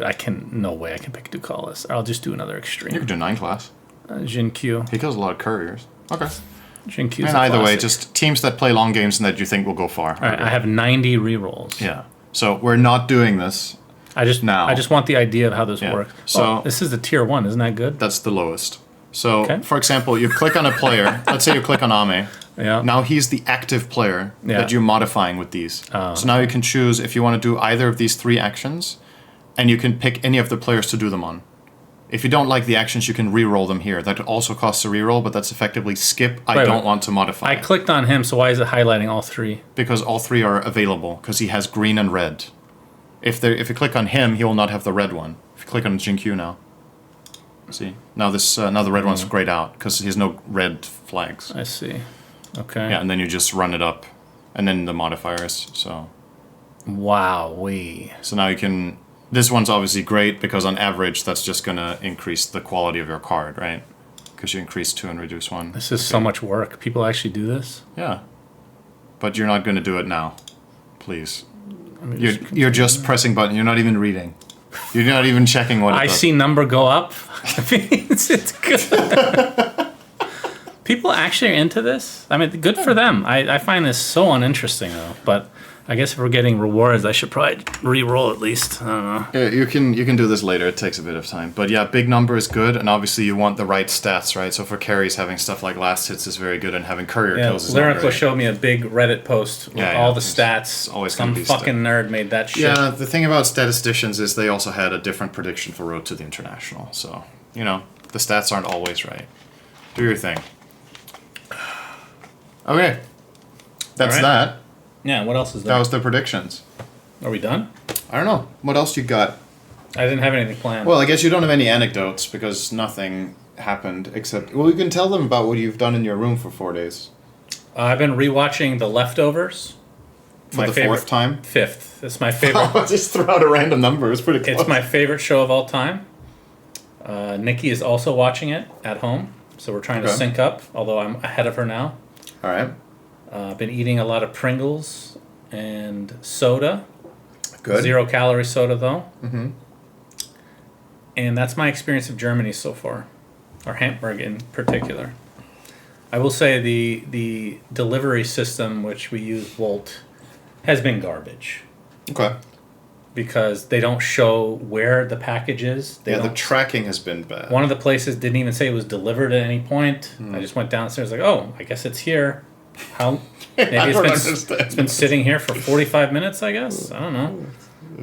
No way I can pick Ducalis. I'll just do another You extreme. could do 9 class. Jin Q. He kills a lot of couriers. Okay. Jin Q. And either way, just teams that play long games and that you think will go far. All right, I have 90 rerolls. Yeah. So we're not doing this. I just want the idea of how this Yeah. works. So- this is the tier 1, isn't that good? That's the lowest. So, Okay. for example, you click on a player. Let's say you click on Ame. Yeah. Now he's the active player Yeah. that you're modifying with these. So now you can choose if you want to do either of these 3 actions, and you can pick any of the players to do them on. If you don't like the actions, you can re-roll them here. That also costs a re-roll, but that's effectively skip. I Wait, don't wait. want to modify. I clicked on him, so why is it highlighting all 3? Because all 3 are available, because he has green and red. If you click on him, he will not have the red one. If you click on Jinkyu now, see now the red one's grayed out because he has no red flags. I see. Okay. Yeah, and then you just run it up, and then the modifiers. Wow. So now you can. This one's obviously great because on average that's just gonna increase the quality of your card, right? Because you increase 2 and reduce 1. This is so much work. People actually do this? Yeah, but you're not gonna do it now, please. Let me just You're just pressing button. You're not even reading. You're not even checking what it I does. see number go up. I mean, it's good. People actually are into this. I mean, good for them. I find this so uninteresting, though. But I guess if we're getting rewards, I should probably re-roll at least. I don't know. Yeah, you can do this later. It takes a bit of time, but yeah, big number is good, and obviously you want the right stats, right? So for carries, having stuff like last hits is very good, and having courier Yeah, kills is not Lyrical great. showed me a big Reddit post with all the stats. always gonna Some be fucking nerd made that shit. Yeah, the thing about statisticians is they also had a different prediction for Road to the International, so the stats aren't always right. Do your thing. Okay, that's All right. that. Yeah, what else is That there? was the predictions. Are we done? I don't know. What else you got? I didn't have anything planned. Well, I guess you don't have any anecdotes because nothing happened except. Well, you can tell them about what you've done in your room for 4 days. I've been rewatching The Leftovers. For the 4th time? 5th. It's my favorite. Oh, just throw out a random number. It's pretty close. It's my favorite show of all time. Nikki is also watching it at home, so we're trying to Okay. sync up, although I'm ahead of her now. All right. I've been eating a lot of Pringles and soda. Good. 0-calorie soda, though. Mm-hmm. And that's my experience of Germany so far, or Hamburg in particular. I will say the delivery system, which we use Volt, has been garbage. Okay. Because they don't show where the package is. The tracking has been bad. One of the places didn't even say it was delivered at any point. I just went downstairs like, oh, I guess it's here. How? Maybe it's been sitting here for 45 minutes, I guess. I don't know.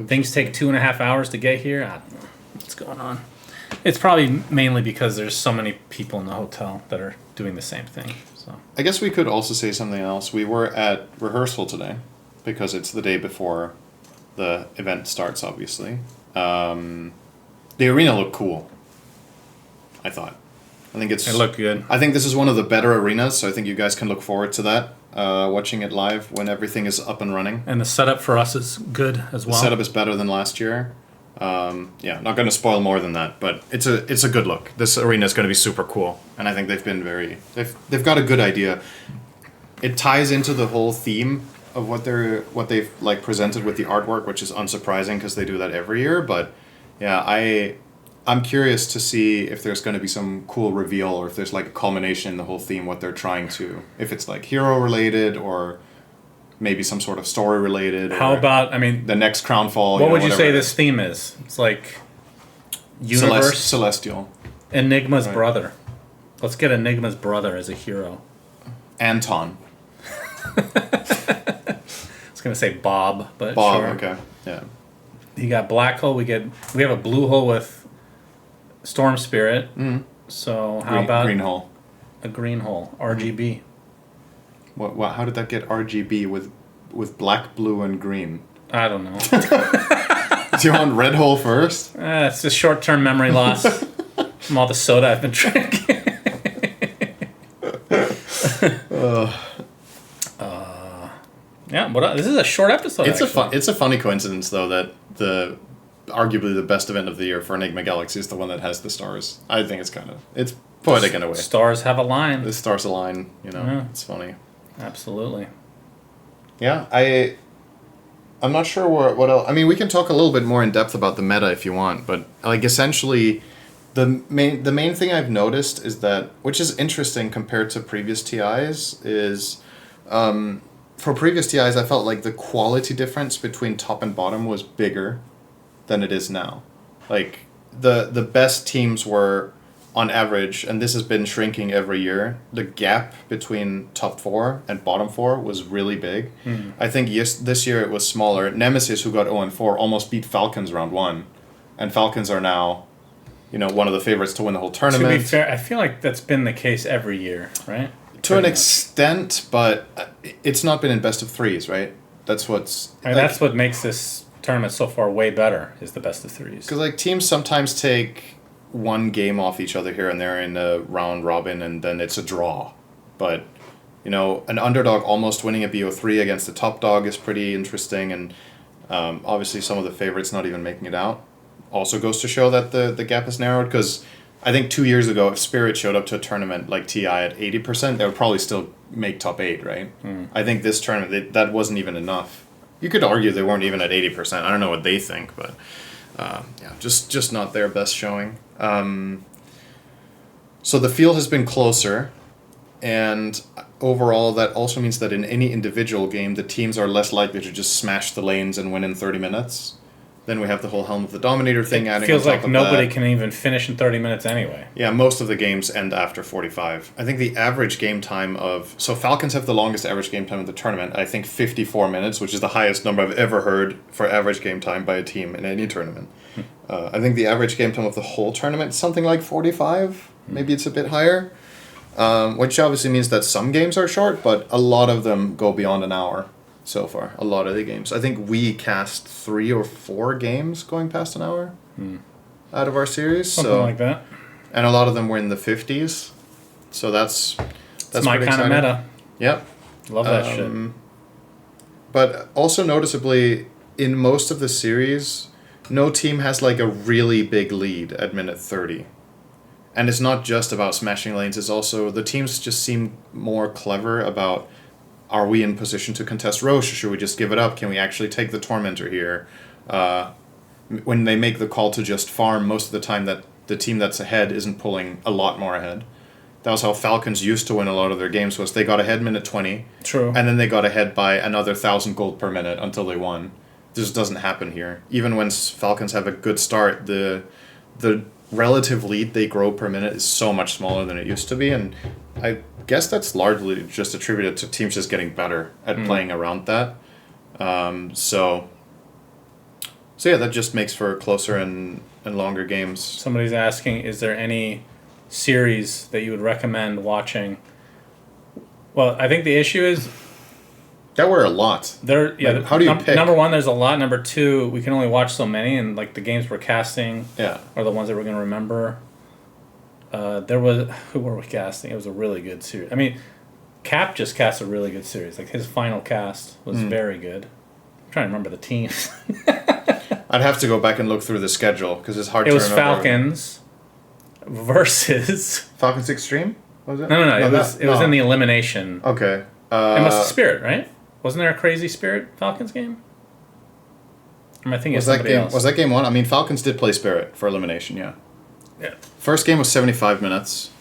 Things take 2.5 hours to get here. I don't know what's going on. It's probably mainly because there's so many people in the hotel that are doing the same thing. So I guess we could also say something else. We were at rehearsal today because it's the day before the event starts, obviously. The arena looked cool, I thought. It looked good. I think this is one of the better arenas, so I think you guys can look forward to that, watching it live when everything is up and running. And the setup for us is good as well. The setup is better than last year. Not going to spoil more than that, but it's a good look. This arena is going to be super cool, and I think they've got a good idea. It ties into the whole theme of what they've like presented with the artwork, which is unsurprising because they do that every year. But yeah, I'm curious to see if there's going to be some cool reveal or if there's like a culmination in the whole theme, what they're trying to, if it's like hero related or maybe some sort of story related. How about, the next Crownfall? What would you say this theme is? It's like universe, celestial, Enigma's brother. Let's get Enigma's brother as a hero. Anton. I was gonna say Bob, but Bob. sure. Okay, yeah. You got Black Hole. We have a Blue Hole with Storm Spirit. So how about Green Hole? A Green Hole, RGB. What? How did that get RGB with black, blue, and green? I don't know. Do you want Red Hole first? It's just short-term memory loss from all the soda I've been drinking. This is a short episode. It's a funny coincidence though that arguably the best event of the year for Enigma Galaxy is the one that has the stars. I think it's poetic in a way. Stars have a line. The stars align. It's funny. Absolutely. Yeah, I'm not sure what else. We can talk a little bit more in depth about the meta if you want, but like essentially, the main thing I've noticed is that, which is interesting compared to previous TIs, is for previous TIs I felt like the quality difference between top and bottom was bigger than it is now. Like the best teams were on average, and this has been shrinking every year, the gap between top 4 and bottom 4 was really big. I think this year it was smaller. Nemesis, who got 0-4, almost beat Falcons round 1. And Falcons are now, one of the favorites to win the whole tournament. To be fair, I feel like that's been the case every year, right? To an extent, but it's not been in best of 3s, right? That's that's what makes this tournament so far way better, is the best of 3s. Because teams sometimes take one game off each other here and there in a round robin, and then it's a draw. But an underdog almost winning a BO3 against the top dog is pretty interesting, and obviously some of the favorites not even making it out also goes to show that the gap is narrowed. Because I think 2 years ago, if Spirit showed up to a tournament like TI at 80%, they would probably still make top 8, right? I think this tournament that wasn't even enough. You could argue they weren't even at 80%. I don't know what they think, but just not their best showing. So the field has been closer, and overall that also means that in any individual game, the teams are less likely to just smash the lanes and win in 30 minutes. Then we have the whole Helm of the Dominator thing adding on top feels like of nobody that. can even finish in 30 minutes anyway. Yeah, most of the games end after 45. I think the average game time so Falcons have the longest average game time of the tournament, I think 54 minutes, which is the highest number I've ever heard for average game time by a team in any tournament. I think the average game time of the whole tournament is something like 45. Maybe it's a bit higher, which obviously means that some games are short, but a lot of them go beyond an hour so far. A lot of the games. I think we cast 3 or 4 games going past an hour out of our series. Something like that. And a lot of them were in the 50s. So that's my kind of meta. Yep. Love that shit. But also noticeably, in most of the series, no team has like a really big lead at minute 30. And it's not just about smashing lanes, it's also the teams just seem more clever about, are we in position to contest Roche, or should we just give it up? Can we actually take the Tormentor here? When they make the call to just farm, most of the time that the team that's ahead isn't pulling a lot more ahead. That was how Falcons used to win a lot of their games, was they got ahead minute 20. True. And then they got ahead by another 1,000 gold per minute until they won. This doesn't happen here. Even when Falcons have a good start, the relative lead they grow per minute is so much smaller than it used to be, and I guess that's largely just attributed to teams just getting better at playing around that. So yeah, that just makes for closer and longer games. Somebody's asking, is there any series that you would recommend watching? Well, I think the issue is There were a lot. How do you pick? Number one, there's a lot. Number two, we can only watch so many, and like the games we're casting are the ones that we're going to remember. Who were we casting? It was a really good series. I mean, Cap just cast a really good series. Like his final cast was very good. I'm trying to remember the teams. I'd have to go back and look through the schedule because it's hard to remember. It was Falcons versus Falcons Extreme. Was it? No. It was in the elimination. Okay. It must be Spirit, right? Wasn't there a crazy Spirit Falcons game? Or am I thinking of somebody else? Was that game one? I mean, Falcons did play Spirit for elimination, yeah. Yeah. First game was 75 minutes.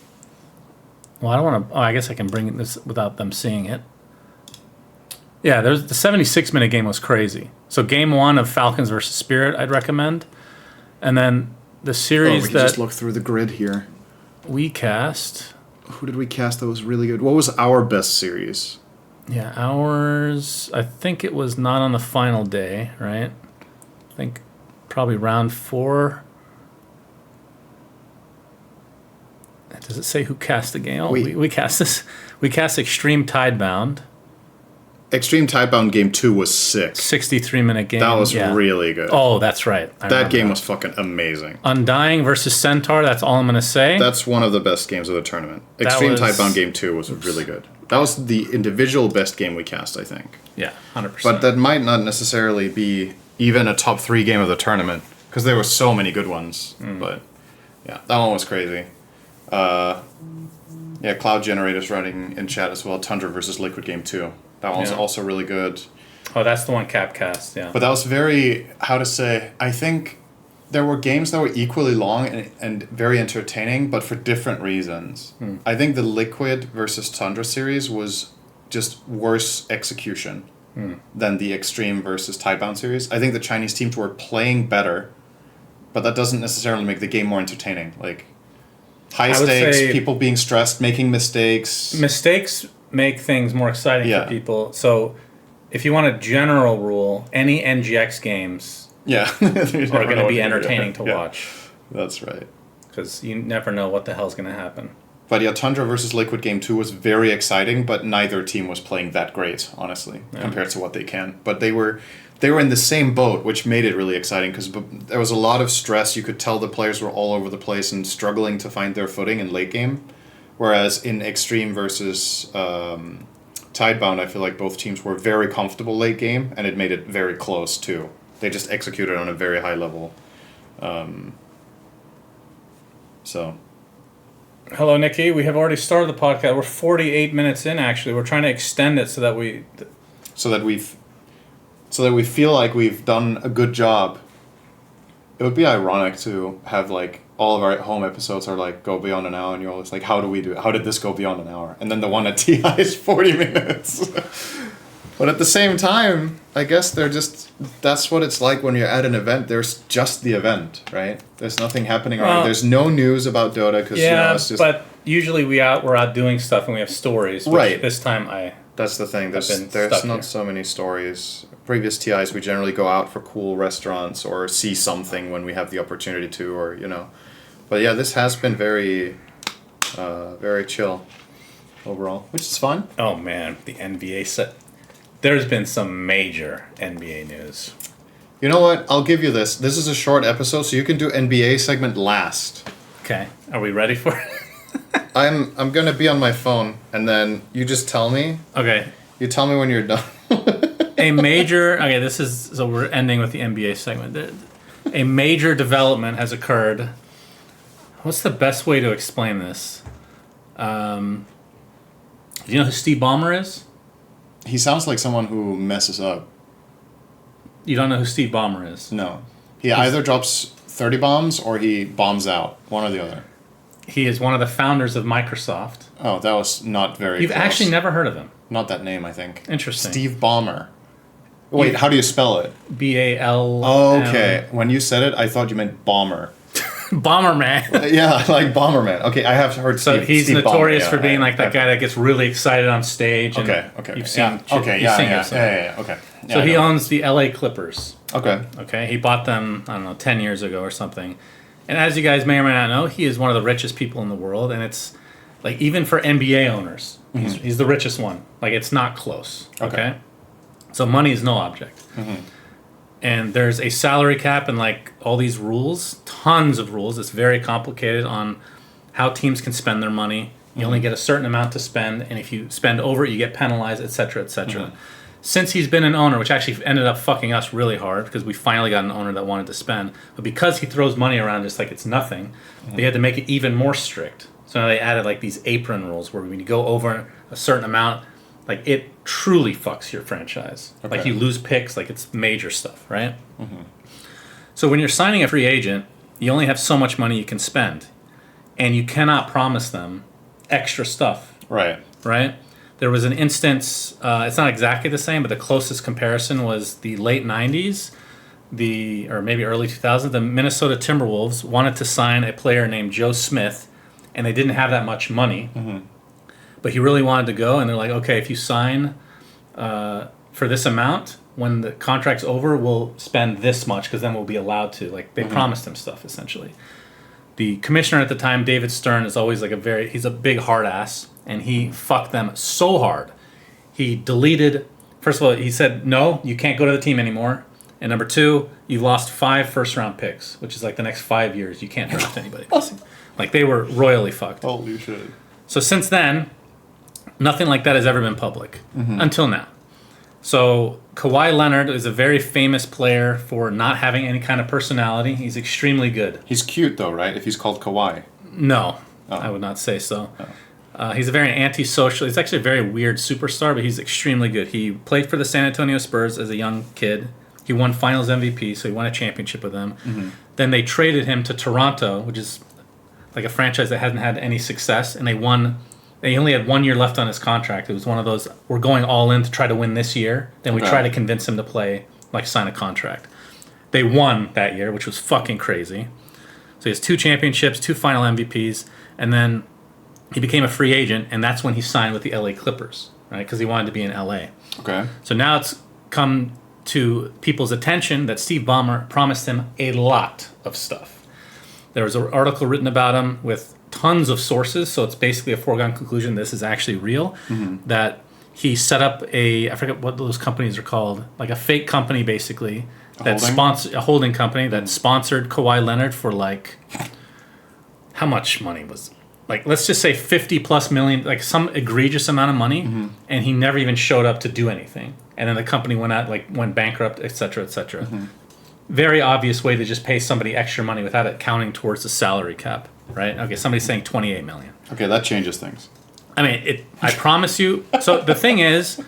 Well, I don't want to... Oh, I guess I can bring this without them seeing it. Yeah, the 76-minute game was crazy. So game one of Falcons versus Spirit, I'd recommend. And then the series we can just look through the grid here. We cast... Who did we cast that was really good? What was our best series? Yeah, ours... I think it was not on the final day, right? I think probably round 4... Does it say who cast the game? Oh, we cast this. We cast Extreme Tidebound. Extreme Tidebound game 2 was sick. 63-minute game. That was really good. Oh, that's right. That game was fucking amazing. Undying versus Centaur. That's all I'm going to say. That's one of the best games of the tournament. Extreme Tidebound game 2 was really good. That was the individual best game we cast, I think. Yeah, 100%. But that might not necessarily be even a top 3 game of the tournament because there were so many good ones. But yeah, that one was crazy. Cloud Generator's running in chat as well. Tundra versus Liquid game 2. That one was also really good. Oh, that's the one Cap cast, yeah. But that was very, I think there were games that were equally long and very entertaining, but for different reasons. I think the Liquid versus Tundra series was just worse execution than the Extreme versus Tidebound series. I think the Chinese teams were playing better, but that doesn't necessarily make the game more entertaining. Like, high stakes, people being stressed, making mistakes. Mistakes make things more exciting for people. So, if you want a general rule, any NGX games are going to be entertaining to watch. That's right. Because you never know what the hell's going to happen. But yeah, Tundra versus Liquid game 2 was very exciting, but neither team was playing that great, honestly, compared to what they can. But they were in the same boat, which made it really exciting because there was a lot of stress. You could tell the players were all over the place and struggling to find their footing in late game. Whereas in Extreme versus Tidebound, I feel like both teams were very comfortable late game, and it made it very close too. They just executed on a very high level. Hello, Nikki. We have already started the podcast. We're 48 minutes in, actually. We're trying to extend it so that we feel like we've done a good job. It would be ironic to have like all of our home episodes are like go beyond an hour, and you're always like, how do we do it? How did this go beyond an hour? And then the one at TI is 40 minutes. But at the same time, I guess that's what it's like when you're at an event. There's just the event, right? There's nothing happening around. There's no news about Dota because it's just. But usually we're out doing stuff and we have stories. Right. This time That's the thing. There's not so many stories. Previous TIs, we generally go out for cool restaurants or see something when we have the opportunity to, or But yeah, this has been very, very chill overall, which is fun. Oh man, the NBA set. There's been some major NBA news. You know what? I'll give you this. This is a short episode, so you can do NBA segment last. Okay. Are we ready for it? I'm gonna be on my phone, and then you just tell me. Okay. You tell me when you're done. So we're ending with the NBA segment. A major development has occurred. What's the best way to explain this? Do you know who Steve Ballmer is? He sounds like someone who messes up. You don't know who Steve Ballmer is? No. He either drops 30 bombs or he bombs out. One or the other. He is one of the founders of Microsoft. Oh, that was not very You've close. actually never heard of him. Not that name, I think. Interesting. Steve Ballmer. Wait, how do you spell it? BAL. Oh, okay. When you said it, I thought you meant Bomber. Bomberman. Yeah, like Bomberman. Okay, I have heard So Steve. he's Steve notorious Ballmer. for being like that guy that gets really excited on stage. And Okay. You've seen. Yeah. Okay. you've Yeah. seen Yeah. it, so. Okay. Yeah, So I he know. owns the LA Clippers. Okay. Okay, he bought them, I don't know, 10 years ago or something. And as you guys may or may not know, he is one of the richest people in the world. And it's like, even for NBA owners, he's the richest one. Like, it's not close. Okay. So money is no object. And there's a salary cap and like all these rules, tons of rules. It's very complicated on how teams can spend their money. You only get a certain amount to spend, and if you spend over it, you get penalized, etc., etc. Since he's been an owner, which actually ended up fucking us really hard because we finally got an owner that wanted to spend, but because he throws money around just like it's nothing, they had to make it even more strict. So now they added like these apron rules where when you go over a certain amount, like it truly fucks your franchise. Okay. Like you lose picks, like it's major stuff, right? So when you're signing a free agent, you only have so much money you can spend, and you cannot promise them extra stuff, Right. right? There was an instance, it's not exactly the same, but the closest comparison was the late 90s, or maybe early 2000s, the Minnesota Timberwolves wanted to sign a player named Joe Smith, and they didn't have that much money, but he really wanted to go, and they're like, okay, if you sign for this amount, when the contract's over, we'll spend this much, because then we'll be allowed to. Like, they promised him stuff, essentially. The commissioner at the time, David Stern, is always like he's a big hard ass, and he fucked them so hard. He deleted, first of all, he said, no, you can't go to the team anymore. And number two, you've lost 5 first-round picks, which is like the next 5 years. You can't draft anybody. Like, they were royally fucked. Holy shit. So since then, nothing like that has ever been public, until now. So Kawhi Leonard is a very famous player for not having any kind of personality. He's extremely good. He's cute though, right? If he's called Kawhi. No, I would not say so. He's a very antisocial. He's actually a very weird superstar, but he's extremely good. He played for the San Antonio Spurs as a young kid. He won Finals MVP, so he won a championship with them. Then they traded him to Toronto, which is like a franchise that hasn't had any success, and they won. They only had 1 year left on his contract. It was one of those, we're going all in to try to win this year. Then we try to convince him to play, like sign a contract. They won that year, which was fucking crazy. So he has 2 championships, 2 final MVPs, and then he became a free agent, and that's when he signed with the LA Clippers, right? Because he wanted to be in LA. Okay. So now it's come to people's attention that Steve Ballmer promised him a lot of stuff. There was an article written about him with tons of sources, so it's basically a foregone conclusion this is actually real, that he set up I forget what those companies are called, like a fake company basically, a holding company that sponsored Kawhi Leonard for like, how much money was, like, let's just say 50 plus million, like some egregious amount of money, and he never even showed up to do anything. And then the company went bankrupt, etc., etc. Very obvious way to just pay somebody extra money without it counting towards the salary cap, right? Okay, somebody's saying 28 million. Okay, that changes things. I mean, I promise you. So the thing is,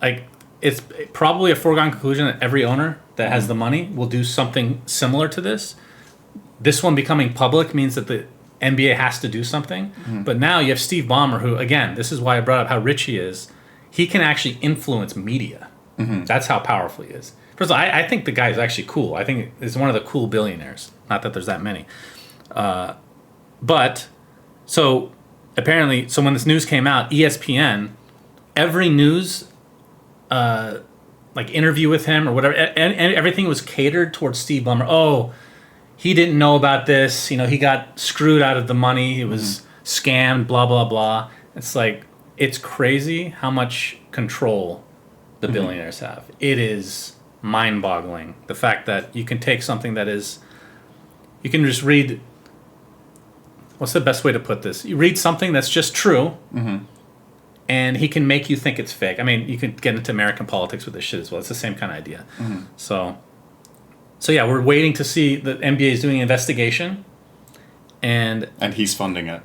like, it's probably a foregone conclusion that every owner that has the money will do something similar to this. This one becoming public means that the NBA has to do something. But now you have Steve Ballmer, who, again, this is why I brought up how rich he is. He can actually influence media. That's how powerful he is. First of all, I think the guy is actually cool. I think he's one of the cool billionaires. Not that there's that many. But, so, apparently, so when this news came out, ESPN, every news, interview with him or whatever, and everything was catered towards Steve Ballmer. Oh, he didn't know about this. You know, he got screwed out of the money. He was scammed, blah, blah, blah. It's like, it's crazy how much control the billionaires have. It is mind-boggling. The fact that you can take something that is, you can just read, what's the best way to put this? You read something that's just true, and he can make you think it's fake. I mean, you can get into American politics with this shit as well. It's the same kind of idea. So yeah, we're waiting to see, the NBA is doing an investigation, and he's funding it.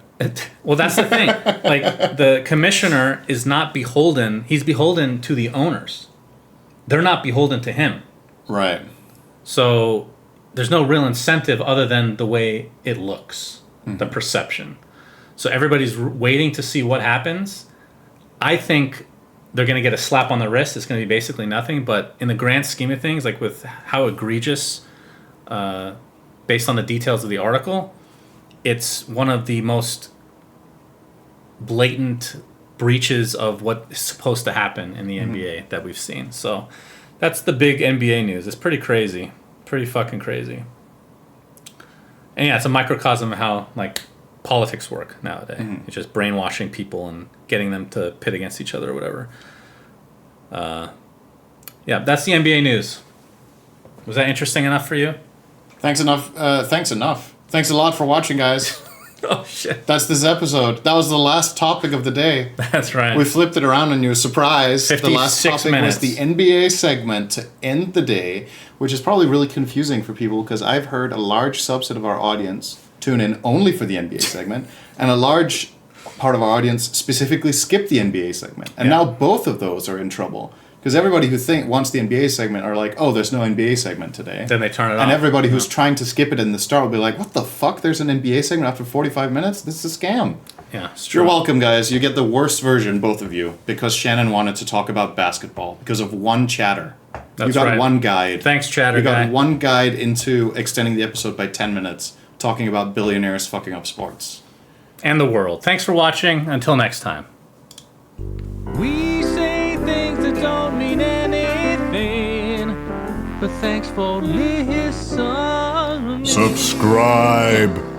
Well, that's the thing. Like, the commissioner is not beholden. He's beholden to the owners. They're not beholden to him. Right. So there's no real incentive other than the way it looks, the perception. So everybody's waiting to see what happens. I think they're going to get a slap on the wrist. It's going to be basically nothing. But in the grand scheme of things, like with how egregious, based on the details of the article, it's one of the most blatant breaches of what is supposed to happen in the NBA that we've seen. So that's the big NBA news. It's pretty crazy. Pretty fucking crazy. And yeah, it's a microcosm of how like politics work nowadays. It's just brainwashing people and getting them to pit against each other or whatever. Yeah, that's the NBA news. Was that interesting enough for you? Thanks enough. Thanks a lot for watching, guys. Oh, shit. That's this episode. That was the last topic of the day. That's right. We flipped it around on you. Surprise. The last 56 topic minutes. was the NBA segment to end the day, which is probably really confusing for people because I've heard a large subset of our audience tune in only for the NBA segment, and a large part of our audience specifically skip the NBA segment. And now both of those are in trouble. Because everybody who wants the NBA segment are like, oh, there's no NBA segment today. Then they turn it off. And everybody who's trying to skip it in the start will be like, what the fuck? There's an NBA segment after 45 minutes? This is a scam. Yeah, it's true. You're welcome, guys. You get the worst version, both of you, because Shannon wanted to talk about basketball because of one chatter. That's you got right. one guide. Thanks, chatter You got guy. one guide into extending the episode by 10 minutes, talking about billionaires fucking up sports. And the world. Thanks for watching. Until next time. We say things that don't mean anything, but thanks for listening. Subscribe.